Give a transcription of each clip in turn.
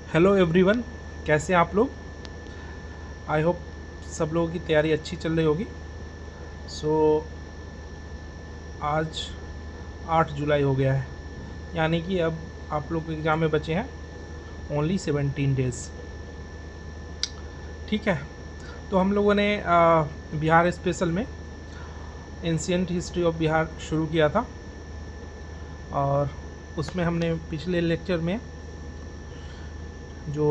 Hello everyone, कैसे हैं आप लोग। आई होप सब लोगों की तैयारी अच्छी चल रही होगी। सो आज 8 जुलाई हो गया है, यानी कि अब आप लोग के एग्ज़ाम में बचे हैं ओनली 17 डेज़। ठीक है, तो हम लोगों ने बिहार स्पेशल में एंशियंट हिस्ट्री ऑफ बिहार शुरू किया था, और उसमें हमने पिछले लेक्चर में जो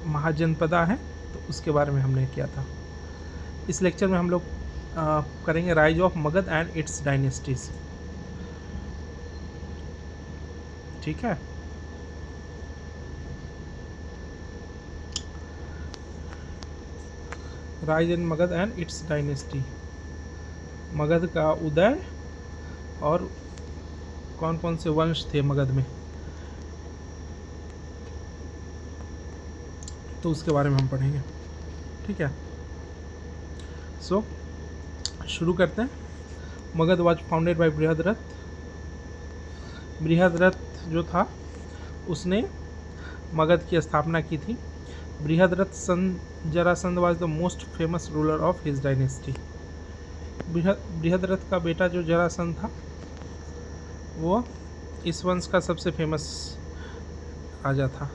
महाजनपदा है तो उसके बारे में हमने किया था। इस लेक्चर में हम लोग करेंगे rise of Magadh and it's dynasties. ठीक है, rise in Magadh and it's dynasty, Magadh का उदय और कौन कौन से वंश थे मगध में, तो उसके बारे में हम पढ़ेंगे। ठीक है, सो शुरू करते हैं। Magadh was founded by Brihadratha. Brihadratha जो था उसने मगध की स्थापना की थी। Brihadratha son Jarasandha was the most famous ruler of his dynasty. Brihadratha का बेटा जो जरासंध था वो इस वंश का सबसे फेमस राजा था।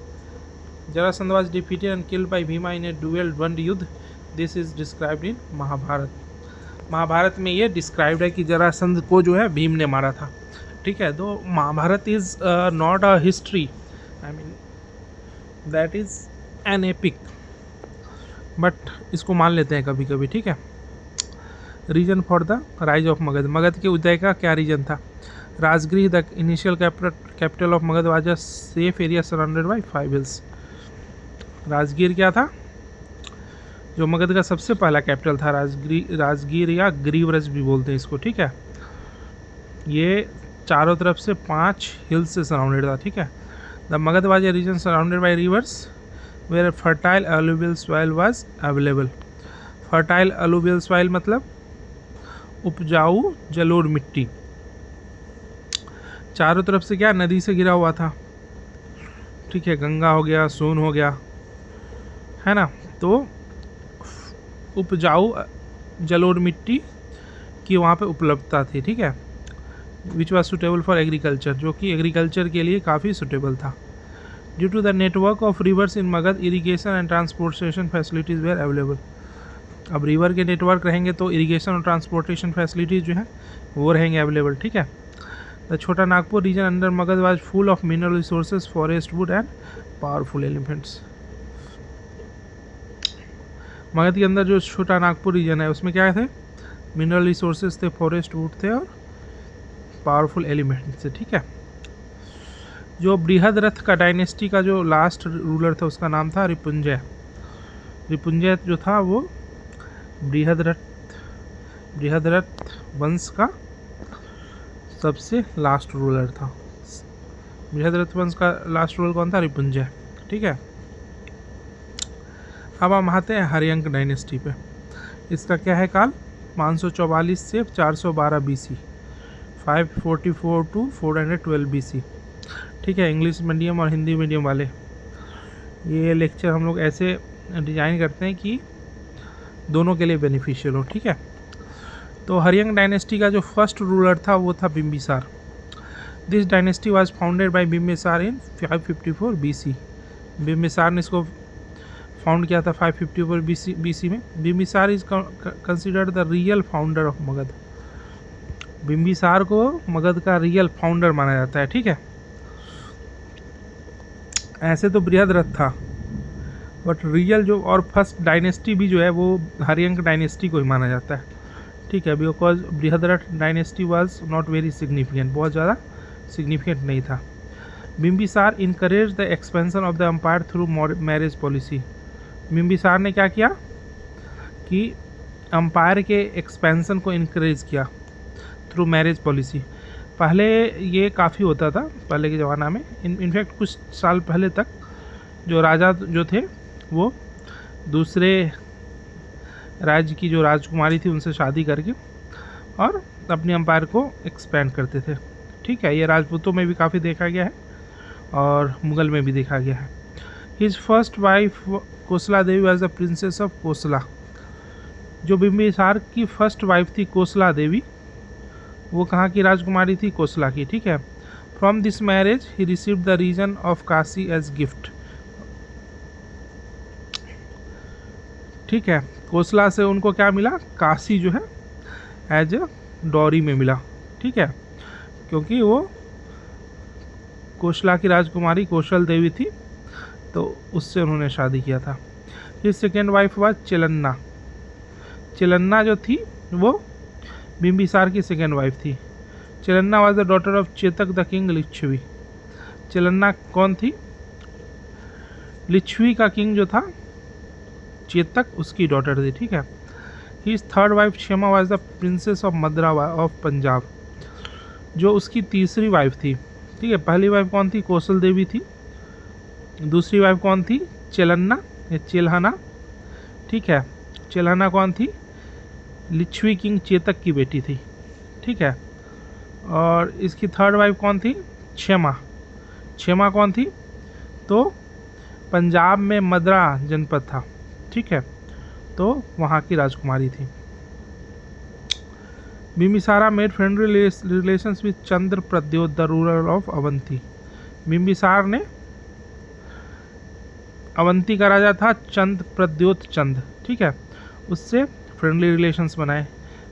Jarasandha was defeated and killed by Bhima in a duel द्वंद्व युद्ध। This is described in Mahabharata. Mahabharata में ये डिस्क्राइब्ड है कि जरासंध को जो है भीम ने मारा था। ठीक है, तो Mahabharata is not a history, I mean that is an epic, but इसको मान लेते हैं कभी कभी। ठीक है, reason for the rise of Magadha. Magadha के उदय का क्या रीजन था। Rajagriha the initial capital of Magadha was a safe area surrounded by 5 hills. Rajgir क्या था, जो मगध का सबसे पहला कैपिटल था। राजगीर या ग्रीवरज भी बोलते हैं इसको। ठीक है, ये चारों तरफ से 5 हिल्स से सराउंडेड था। ठीक है, the Magadha was a region surrounded by rivers where fertile alluvial soil was available. Fertile alluvial soil मतलब उपजाऊ जलोढ़ मिट्टी। चारों तरफ से क्या, नदी से घिरा हुआ था। ठीक है, गंगा हो गया, सोन हो गया, है ना। तो उपजाऊ जलोढ़ मिट्टी की वहाँ पे उपलब्धता थी। ठीक है, which was suitable for agriculture, जो कि एग्रीकल्चर के लिए काफ़ी सुटेबल था। Due to the network of rivers in Magadha irrigation and transportation facilities were available. अब रिवर के नेटवर्क रहेंगे तो इरीगेशन और ट्रांसपोर्टेशन फैसिलिटीज़ जो है वो रहेंगे अवेलेबल। ठीक है, the Chota Nagpur region under Magadha was full of mineral resources, forest, wood and powerful elements. Magadha के अंदर जो छोटा नागपुर रीजन है उसमें क्या थे, मिनरल रिसोर्सेज थे, फॉरेस्ट, वुड थे और पावरफुल एलिमेंट्स थे। ठीक है, जो बृहद्रथ का डायनेस्टी का जो लास्ट रूलर था उसका नाम था रिपुंजय। रिपुंजय जो था वो बृहद्रथ वंश का सबसे लास्ट रूलर था। बृहद्रथ वंश का लास्ट रूलर कौन था, रिपुंजय। ठीक है, अब हम आते हैं हर्यंक डायनेस्टी पे। इसका क्या है काल, 544 से 412 BC, 544 टू 412 BC। ठीक है, इंग्लिश मीडियम और हिंदी मीडियम वाले ये लेक्चर हम लोग ऐसे डिज़ाइन करते हैं कि दोनों के लिए बेनिफिशियल हो। ठीक है, तो हर्यंक डायनेस्टी का जो फर्स्ट रूलर था वो था Bimbisara. This dynasty was founded bye Bimbisara in 554 BC। Bimbisara ने इसको फाउंड किया था 554 BC में। Bimbisara is considered the real founder of Magadh. Bimbisara को मगध का रियल फाउंडर माना जाता है। ठीक है, ऐसे तो बृहद्रथ था बट रियल जो और फर्स्ट डायनेस्टी भी जो है वो हर्यंक डायनेस्टी को ही माना जाता है। ठीक है, because Brihadratha dynasty was not very significant, बहुत ज़्यादा सिग्निफिकेंट नहीं था। Bimbisara encourage the expansion of the empire through marriage policy. Bimbisara ने क्या किया कि एम्पायर के एक्सपेंशन को इनकरेज किया थ्रू मैरिज पॉलिसी। पहले ये काफ़ी होता था पहले के ज़माना में, इनफैक्ट कुछ साल पहले तक जो राजा जो थे वो दूसरे राज्य की जो राजकुमारी थी उनसे शादी करके और अपने एम्पायर को एक्सपेंड करते थे। ठीक है, ये राजपूतों में भी काफ़ी देखा गया है और मुग़ल में भी देखा गया है। His first wife Kosala Devi was the princess of Kosala. जो बिंबिसार की फर्स्ट वाइफ थी कोसला देवी, वो कहाँ की राजकुमारी थी? कोसला की। ठीक है। From this marriage he received the region of Kashi as gift. ठीक है, कोसला से उनको क्या मिला? काशी जो है एज ए डॉरी में मिला। ठीक है, क्योंकि वो कोसला की राजकुमारी कौशल देवी थी, तो उससे उन्होंने शादी किया था। His second wife was Chellana. Chellana जो थी वो बिंबिसार की सेकेंड वाइफ थी। Chellana was the daughter of Chetak the king Lichchhavi. Chellana कौन थी? लिच्छवी का किंग जो था चेतक, उसकी डॉटर थी। ठीक है। His third wife Kshema was the princess of Madra of Punjab. जो उसकी तीसरी वाइफ थी। ठीक है, पहली वाइफ कौन थी? कौशल देवी थी। दूसरी वाइफ कौन थी? चेलन्ना या चेल्हाना। ठीक है, चेल्हाना कौन थी? लिच्छवी किंग चेतक की बेटी थी। ठीक है, और इसकी थर्ड वाइफ कौन थी? क्षेमा। क्षेमा कौन थी? तो पंजाब में मद्रा जनपद था। ठीक है, तो वहाँ की राजकुमारी थी। Bimbisara made friendly relations with Chandra Pradyota the ruler of Avanti. Bimbisara ने, अवंती का राजा था चंद्र प्रद्योत चंद, ठीक है, उससे फ्रेंडली रिलेशंस बनाए।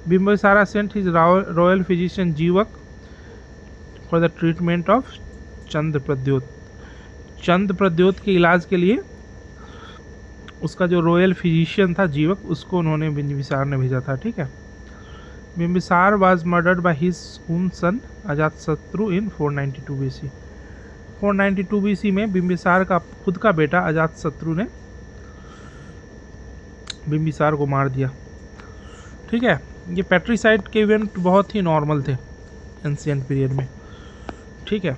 बिंबिसारा सेंट हिज रॉयल फिजिशियन जीवक फॉर द ट्रीटमेंट ऑफ चंद्र प्रद्योत। चंद्र प्रद्योत के इलाज के लिए उसका जो रॉयल फिजिशियन था जीवक, उसको उन्होंने बिंबिसार ने भेजा था। ठीक है। Bimbisara was murdered by his own son Ajatashatru in 492 BC। 492 BC में बिंबिसार का खुद का बेटा अजातशत्रु ने बिंबिसार को मार दिया। ठीक है, ये पैट्रिसाइड के इवेंट बहुत ही नॉर्मल थे एंशिएंट पीरियड में। ठीक है,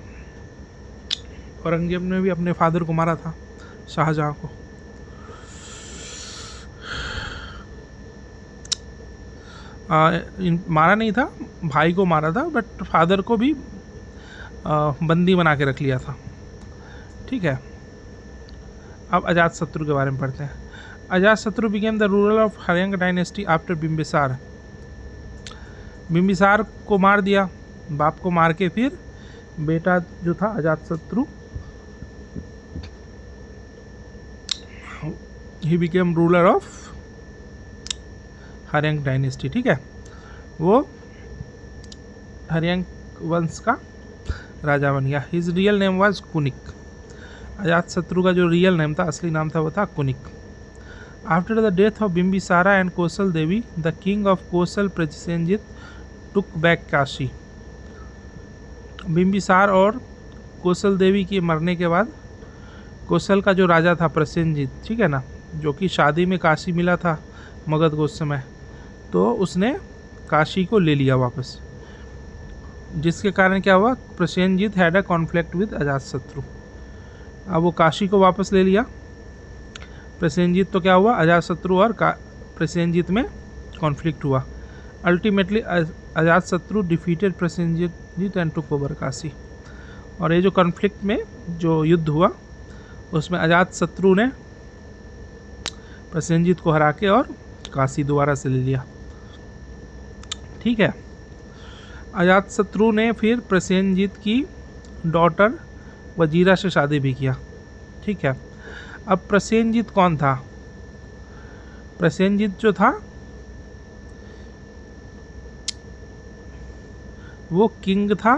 औरंगजेब ने भी अपने फादर को मारा था, शाहजहां को। मारा नहीं था, भाई को मारा था, बट फादर को भी बंदी बना के रख लिया था। ठीक है, अब अजातशत्रु के बारे में पढ़ते हैं। Ajatashatru became the ruler of Haryanka dynasty after Bimbisara. Bimbisara को मार दिया, बाप को मार के फिर बेटा जो था Ajatashatru, he became ruler of Haryanka dynasty. ठीक है, वो हर्यंग वंश का राजा बन गया। His real name was Kunik. Ajatashatru का जो रियल नेम था, असली नाम था, वो था Kunik. After the death of Bimbisara and Kaushal Devi, the king of Kaushal Prasenjit took back Kashi. Bimbisara और कौशल देवी के मरने के बाद कौशल का जो राजा था प्रसेनजीत, ठीक है ना, जो कि शादी में काशी मिला था मगध को उस समय, तो उसने काशी को ले लिया वापस, जिसके कारण क्या हुआ? Prasenjit had a conflict with Ajatashatru. अब वो काशी को वापस ले लिया प्रसेनजीत, तो क्या हुआ? अजातशत्रु और प्रसेनजीत में कॉन्फ्लिक्ट हुआ। Ultimately Ajatashatru defeated Prasenjit and took over Kashi. और ये जो कॉन्फ्लिक्ट में जो युद्ध हुआ, उसमें अजातशत्रु ने प्रसेनजीत को हरा के और काशी दोबारा से ले लिया। ठीक है, अजातशत्रु ने फिर प्रसेनजीत की डॉटर वजीरा से शादी भी किया। ठीक है, अब प्रसेनजीत कौन था? प्रसेनजीत जो था वो किंग था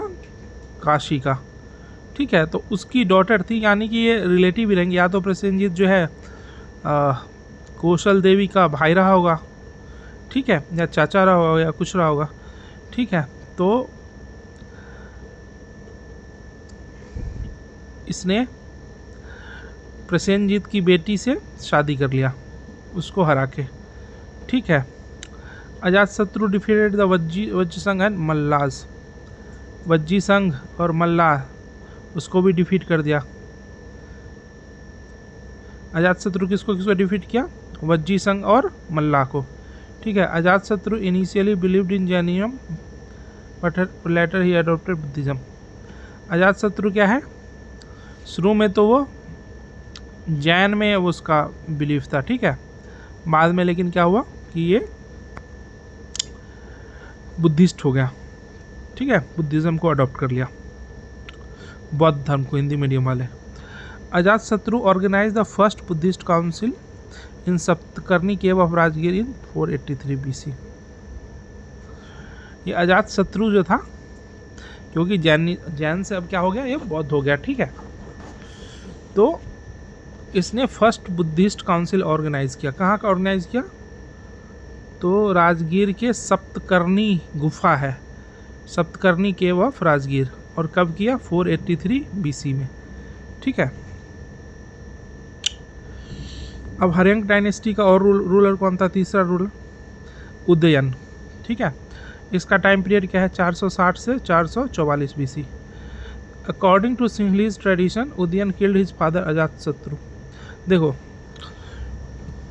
काशी का। ठीक है, तो उसकी डॉटर थी, यानी कि ये रिलेटिव ही रहेंगे। या तो प्रसेनजीत जो है कौशल देवी का भाई रहा होगा, ठीक है, या चाचा रहा होगा, या कुछ रहा होगा। ठीक है, तो इसने प्रसेनजीत की बेटी से शादी कर लिया, उसको हरा के। ठीक है, अजातशत्रु डिफीटेड द वज्जी संघ एंड मल्लाज। वज्जी संघ और मल्लाह, उसको भी डिफीट कर दिया। अजातशत्रु किसको किसको डिफीट किया? वज्जी संघ और मल्लाह को। ठीक है, Ajatashatru initially believed in Jainism but later he adopted Buddhism. Ajatashatru क्या है? शुरू में तो वो जैन में उसका बिलीफ था, ठीक है। बाद में लेकिन क्या हुआ कि ये बुद्धिस्ट हो गया, ठीक है, बुद्धिज़्म को अडॉप्ट कर लिया, बौद्ध धर्म को, हिंदी मीडियम वाले। Ajatashatru organise the first Buddhist council in Saptakarni cave of Rajgir in 483 BC। ये अजातशत्रु जो था, क्योंकि जैन से अब क्या हो गया, ये बौद्ध हो गया, ठीक है, तो इसने फर्स्ट बुद्धिस्ट काउंसिल ऑर्गेनाइज किया। कहाँ का ऑर्गेनाइज किया? तो राजगीर के सप्तकर्णी गुफा है, सप्तकर्णी केव ऑफ राजगीर, और कब किया? 483 BC में, ठीक है। अब हर्यंक डायनेस्टी का और रूलर कौन था? तीसरा रूलर उदयन, ठीक है। इसका टाइम पीरियड क्या है? 460 से 444 BC। According to Sinhalese tradition Udayan killed his father Ajatashatru. देखो,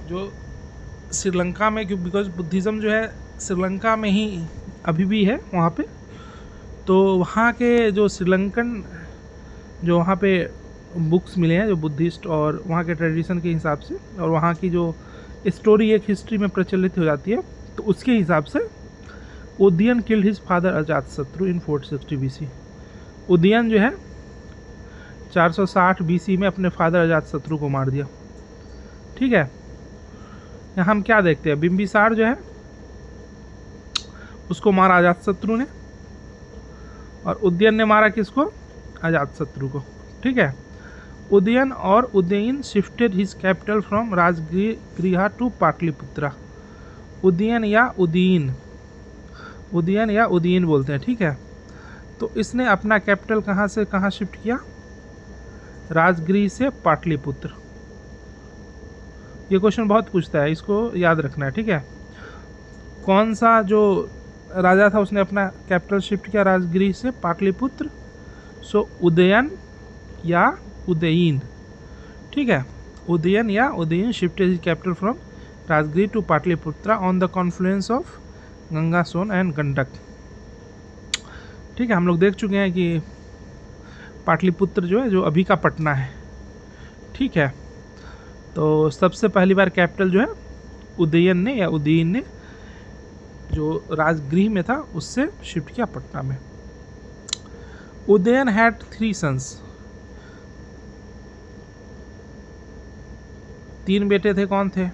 जो श्रीलंका में, क्यों, बिकॉज बुद्धिज़्म जो है श्रीलंका में ही अभी भी है वहाँ पे, तो वहाँ के जो श्रीलंकन, जो वहाँ पे बुक्स मिले हैं जो बुद्धिस्ट और वहाँ के ट्रेडिशन के हिसाब से, और वहाँ की जो स्टोरी एक हिस्ट्री में प्रचलित हो जाती है, तो उसके हिसाब से Udayan killed his father Ajatashatru in 460 BC। Udayan जो है 460 BC में अपने फादर अजातशत्रु को मार दिया, ठीक है। यहाँ हम क्या देखते हैं? बिंबिसार जो है उसको मारा अजातशत्रु ने, और उदयन ने मारा किसको? अजातशत्रु को, ठीक है। उदयन और Udayan shifted his capital from Rajagriha to Pataliputra. Udayan या उदयन बोलते हैं, ठीक है। तो इसने अपना कैपिटल कहाँ से कहाँ शिफ्ट किया? राजगृह से पाटलिपुत्र। ये क्वेश्चन बहुत पूछता है, इसको याद रखना है, ठीक है। कौन सा जो राजा था उसने अपना कैपिटल शिफ्ट किया राजगृह से पाटलिपुत्र? सो उदयन या उदयन, ठीक है। उदयन या Udayan shifted his capital from Rajagriha to Pataliputra on the confluence of Ganga, Son and Gandak, ठीक है। हम लोग देख चुके हैं कि पाटलिपुत्र जो है, जो अभी का पटना है, ठीक है, तो सबसे पहली बार कैपिटल जो है उदयन ने जो राजगृह में था उससे शिफ्ट किया पटना में। उदयन हैड 3 सन्स, 3 बेटे थे। कौन थे?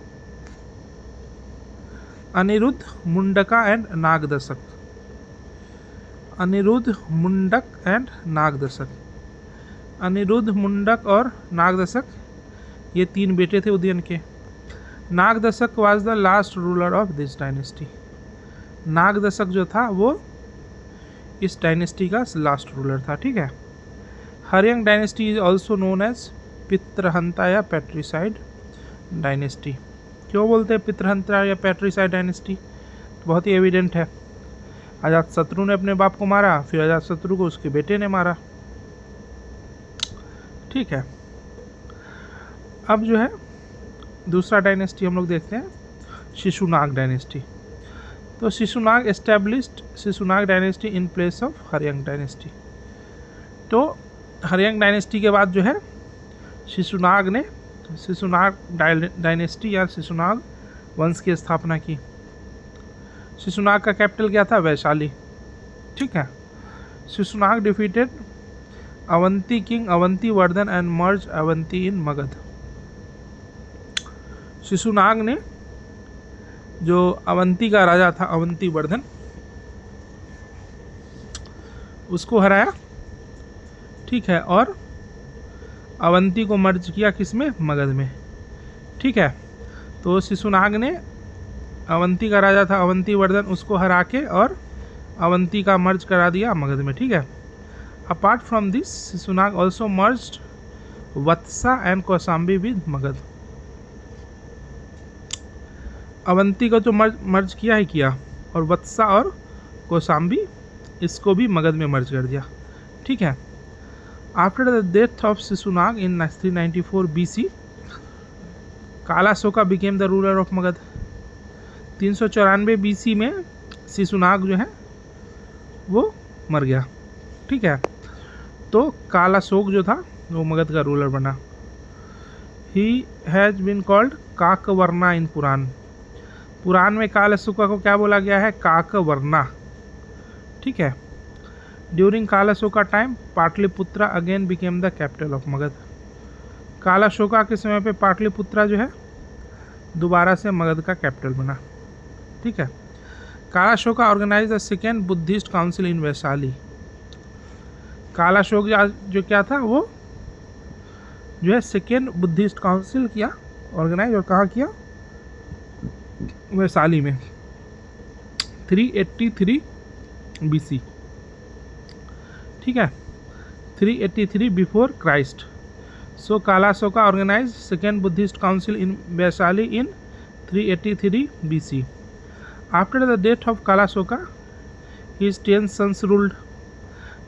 अनिरुद्ध, मुंडका एंड नागदशक। अनिरुद्ध, मुंडक एंड नागदशक। अनिरुद्ध, मुंडक और नागदशक, ये 3 बेटे थे उदयन के। Nagdashak was the last ruler of this dynasty. Nagdashak जो था वो इस डायनेस्टी का लास्ट रूलर था, ठीक है। Haryanka dynasty is also known as Pitrihanta या पैट्रिसाइड डायनेस्टी। क्यों बोलते हैं पितृहंता या पैट्रिसाइड डायनेस्टी? बहुत ही एविडेंट है। अजातशत्रु ने अपने बाप को मारा, फिर अजातशत्रु को उसके बेटे ने मारा, ठीक है। अब जो है दूसरा डायनेस्टी हम लोग देखते हैं, शिशुनाग डायनेस्टी। तो Shishunaga established Shishunaga dynasty in place of Haryanka dynasty. तो हर्यंक डायनेस्टी के बाद जो है शिशुनाग डायनेस्टी या शिशुनाग वंश की स्थापना की। शिशुनाग का कैपिटल क्या था? वैशाली, ठीक है। Shishunag defeated Avanti king Avantivardhan and merge Avanti in Magadh. Shishunag ने जो अवंती का राजा था अवंतीवर्धन, उसको हराया, ठीक है, और अवंती को मर्ज किया किसमें? मगध में, ठीक है। तो शिशुनाग ने अवंती का राजा था अवंतीवर्धन, उसको हरा के और अवंती का मर्ज करा दिया मगध में, ठीक है। Apart from this Shishunag also merged Vatsa and Kaushambi with Magadh. Avanti को तो मर्ज किया ही किया, और वत्सा और कौशाम्बी इसको भी मगध में मर्ज कर दिया, ठीक है। After the death of Shishunag in 394 BC, Kalashoka became the ruler of Magadh. 394 BC में शिशुनाग जो है वो मर गया, ठीक है। तो कालाशोक जो था वो मगध का रूलर बना। ही हैज बीन कॉल्ड काकवर्णा इन पुराण। पुराण में कालाशोका को क्या बोला गया है? काकवर्णा। ठीक है। During Kalashoka time Pataliputra again became the capital of Magadh. Kalashoka के समय पे पाटलिपुत्रा जो है दोबारा से मगध का कैपिटल बना। ठीक है। Kalashoka organise the second Buddhist council in Vaishali. Kalashoka जो क्या था वो जो है सेकेंड बुद्धिस्ट काउंसिल किया ऑर्गेनाइज, और कहाँ किया? वैशाली में 383 BC। ठीक है, 383 before Christ. So Kalashoka organise second Buddhist council in Vaishali in 383 BC। After the death of Kalashoka his 10 sons ruled.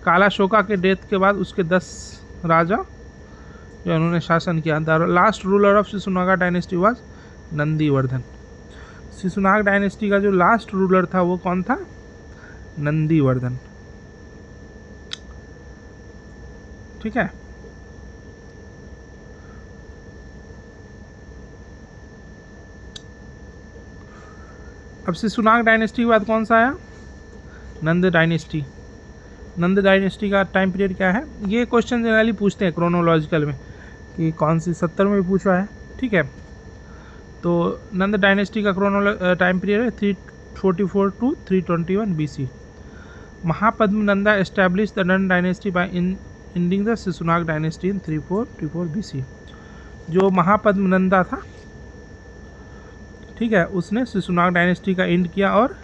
Kalashoka के डेथ के बाद उसके 10 राजा जो उन्होंने शासन किया। The last ruler of Shishunaga dynasty was Nandivardhana. Shishunaga dynasty का जो लास्ट रूलर था वो कौन था? नंदीवर्धन। ठीक है। अब शिशुनाग डायनेस्टी के बाद कौन सा आया? नंद डायनेस्टी। नंद डायनेस्टी का टाइम पीरियड क्या है? ये क्वेश्चन जनरली पूछते हैं क्रोनोलॉजिकल में कि कौन सी 70 में भी पूछा है। ठीक है। तो नंद डायनेस्टी का टाइम पीरियड है 344 to 321 BC। Mahapadma Nanda establish the Nanda dynasty by ending the Shishunaga dynasty in 344 BC। जो महापद्म नंदा था, ठीक है, उसने शिशुनाग डायनेस्टी का एंड किया और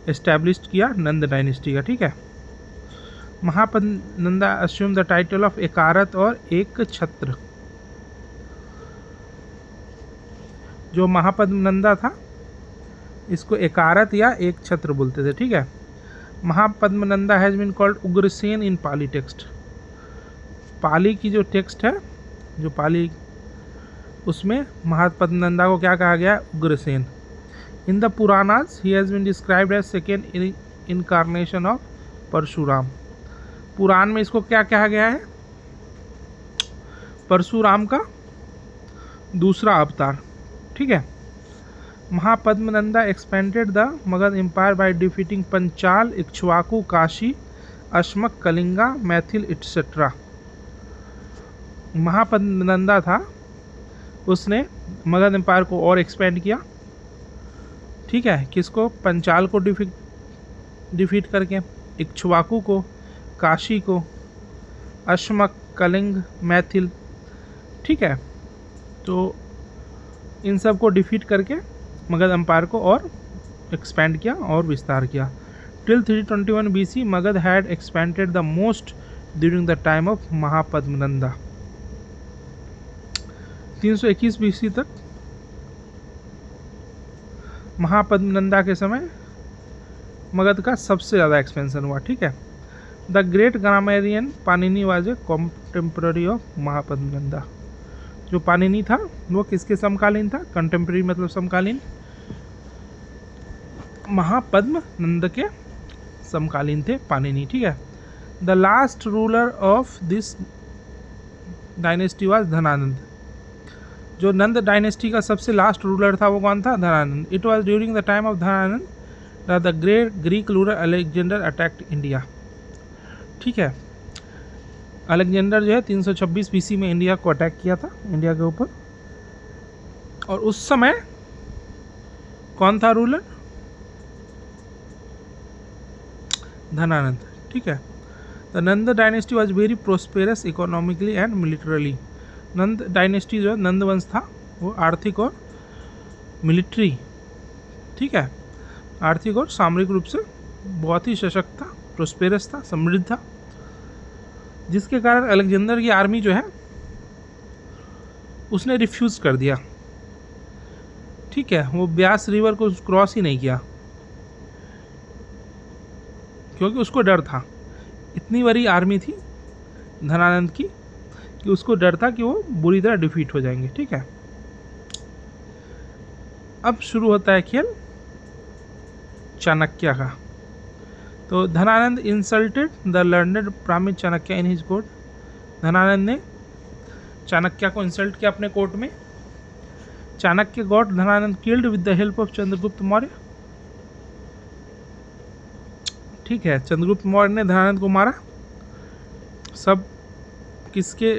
एस्टैब्लिश किया नंद डायनेस्टी का। ठीक है। Mahapadma Nanda assume the title of Ekarat और एक छत्र। जो महापद्म नंदा था इसको एकारत या एक छत्र बोलते थे। ठीक है। Mahapadma Nanda has been called Ugrasena in Pali text. Pali की जो टेक्स्ट है, जो पाली, उसमें महापद्म नंदा को क्या कहा गया? Ugrasena. In the Puranas he has been described as second incarnation of Parashurama. Purana में इसको क्या कहा गया है? परशुराम का दूसरा अवतार। ठीक है। Mahapadma Nanda expanded the Magadha empire by defeating Panchala, Ikshvaku, Kashi, Ashmaka, Kalinga, Maithila etcetera. Mahapadma Nanda था, उसने मगध एम्पायर को और एक्सपेंड किया। ठीक है। किसको? पंचाल को डिफीट करके, इक्ष्वाकु को, काशी को, अश्मक, कलिंग, मैथिल। ठीक है। तो इन सब को डिफीट करके मगध एम्पायर को और एक्सपेंड किया और विस्तार किया। Till 321 BC Magadh had expanded the most during the time of Mahapadma Nanda. 321 BC तक महापद्म नंदा के समय मगध का सबसे ज़्यादा एक्सपेंशन हुआ। ठीक है। The great grammarian Panini was a contemporary of Mahapadma Nanda. जो पानिनी था वो किसके समकालीन था? कंटेम्प्रेरी मतलब समकालीन, महापद्म नंद के समकालीन थे पानिनी। ठीक है। The last ruler of this dynasty was Dhanananda. जो नंद डायनेस्टी का सबसे लास्ट रूलर था वो कौन था? Dhanananda. It was during the time of Dhanananda that the great Greek ruler Alexander attacked India. ठीक है। अलेक्जेंडर जो है 326 BC में इंडिया को अटैक किया था, इंडिया के ऊपर। और उस समय कौन था रूलर? धनानंद। ठीक है। The Nanda dynasty was very prosperous economically and militarily. Nand dynasty जो है, नंद वंश था, वो आर्थिक और मिलिट्री, ठीक है, आर्थिक और सामरिक रूप से बहुत ही सशक्त था, प्रोस्पेरस था, समृद्ध था, जिसके कारण अलेक्जेंडर की आर्मी जो है उसने रिफ्यूज़ कर दिया। ठीक है, वो ब्यास रिवर को क्रॉस ही नहीं किया क्योंकि उसको डर था। इतनी बड़ी आर्मी थी धनानंद की कि उसको डर था कि वो बुरी तरह डिफीट हो जाएंगे। ठीक है, अब शुरू होता है खेल चाणक्य का। तो धनानंद इंसल्टेड द लर्नड ब्राह्मण Chanakya in his court. Dhanananda ने चाणक्य को इंसल्ट किया अपने कोर्ट में। Chanakya got Dhanananda killed with the help of Chandragupta Maurya. ठीक है, चंद्रगुप्त मौर्य ने धनानंद को मारा, सब किसके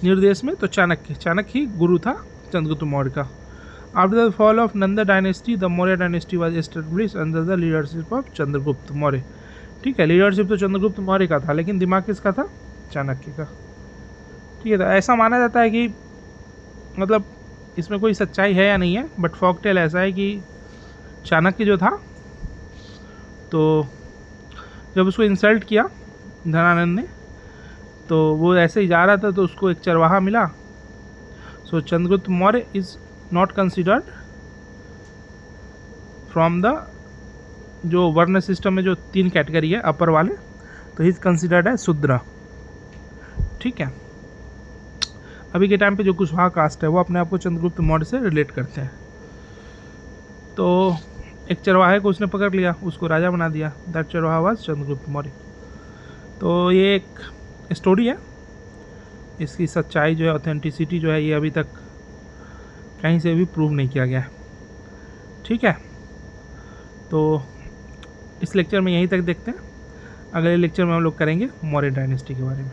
निर्देश में? तो चाणक्य ही गुरु था चंद्रगुप्त मौर्य का। After the fall of Nanda dynasty the Maurya dynasty was established under the leadership of Chandragupta Maurya. ठीक है, लीडरशिप तो चंद्रगुप्त मौर्य का था, लेकिन दिमाग किसका था? चाणक्य का। ठीक है, तो ऐसा माना जाता है कि मतलब इसमें कोई सच्चाई है या नहीं है, बट फॉकटेल ऐसा है कि चाणक्य जो था, तो जब उसको इंसल्ट किया धनानंद ने, तो वो ऐसे ही जा रहा था, तो उसको एक चरवाहा मिला। So Chandragupta Maurya is not considered from the, जो वर्ण सिस्टम में जो 3 कैटेगरी है अपर वाले, तो ही इज कंसिडर्ड है शूद्र। ठीक है, अभी के टाइम पे जो कुशवाहा कास्ट है वो अपने आप को चंद्रगुप्त मौर्य से रिलेट करते हैं। तो एक चरवाहे को उसने पकड़ लिया, उसको राजा बना दिया। दैट चरवाहा वाज चंद्रगुप्त मौर्य। तो ये एक स्टोरी है, इसकी सच्चाई जो है, ऑथेंटिसिटी जो है, ये अभी तक कहीं से भी प्रूव नहीं किया गया है। ठीक है, तो इस लेक्चर में यहीं तक देखते हैं। अगले लेक्चर में हम लोग करेंगे मौर्य डायनेस्टी के बारे में।